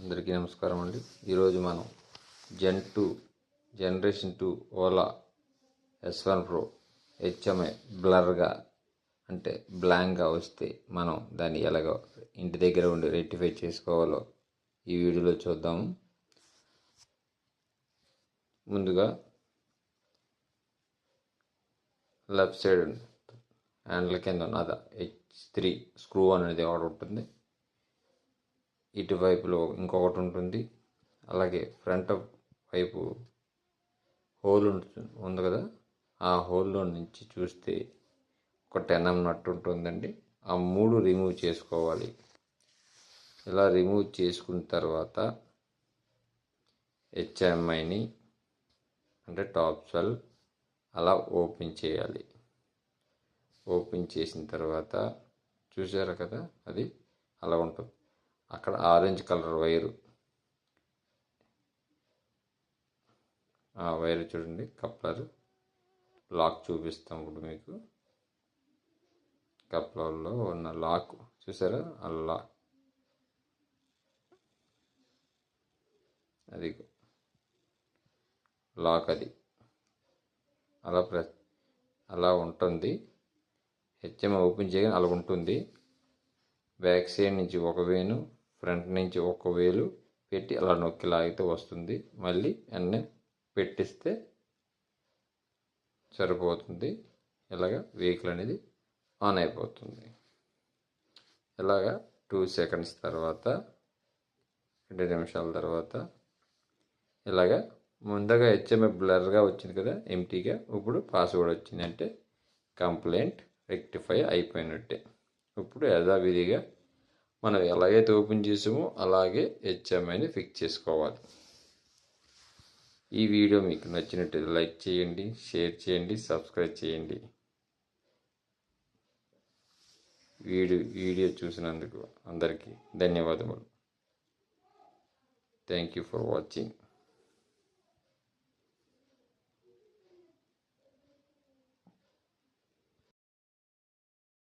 అందరికీ నమస్కారం అండి. ఈరోజు మనం generation 2 Ola S1 Pro HMI బ్లర్గా అంటే బ్లాంక్గా వస్తే మనం దాన్ని ఎలాగ ఇంటి దగ్గర ఉండి రెక్టిఫై చేసుకోవాలో ఈ వీడియోలో చూద్దాము. ముందుగా లెఫ్ట్ సైడ్ హ్యాండిల్ కింద ఉన్నది H3 స్క్రూ అనేది ఒకటి ఉంటుంది, ఇటువైపులో ఇంకొకటి ఉంటుంది. అలాగే ఫ్రంట్ వైపు హోల్ ఉంది కదా, ఆ హోల్లో నుంచి చూస్తే ఒక 10mm నట్టు ఉంటుందండి. ఆ 3 రిమూవ్ చేసుకోవాలి. ఇలా రిమూవ్ చేసుకున్న తర్వాత HMIని అంటే టాప్ స్వెల్ అలా ఓపెన్ చేయాలి. ఓపెన్ చేసిన తర్వాత చూసారు కదా, అది అలా ఉంటుంది. అక్కడ ఆరెంజ్ కలర్ వైరు, ఆ వైర్ చూడండి, కప్లర్ లాక్ చూపిస్తాం. ఇప్పుడు మీకు కప్లర్లో ఉన్న లాక్ చూసారా, అలా అది లాక్, అది అలా ఉంటుంది. HMI ఓపెన్ చేయగానే అలా ఉంటుంది. బ్యాక్ సైడ్ నుంచి ఒక వేలు, ఫ్రంట్ నుంచి ఒక వేలు పెట్టి అలా నొక్కి లాగితే వస్తుంది. మళ్ళీ అన్నీ పెట్టిస్తే సరిపోతుంది. ఇలాగ వెహికల్ అనేది ఆన్ అయిపోతుంది. ఇలాగ 2 seconds తర్వాత, 2 నిమిషాల తర్వాత ఇలాగ ముందుగా HMI బ్లర్గా వచ్చింది కదా, ఎంటీగా. ఇప్పుడు పాస్వర్డ్ వచ్చింది అంటే కంప్లైంట్ రెక్టిఫై అయిపోయినట్టే. ఇప్పుడు యథావిధిగా మనం ఎలాగైతే ఓపెన్ చేసామో అలాగే HMIని ఫిక్స్ చేసుకోవాలి. ఈ వీడియో మీకు నచ్చినట్లయితే లైక్ చేయండి, షేర్ చేయండి, సబ్స్క్రైబ్ చేయండి. వీడియో చూసినందుకు అందరికీ ధన్యవాదములు. Thank you for watching.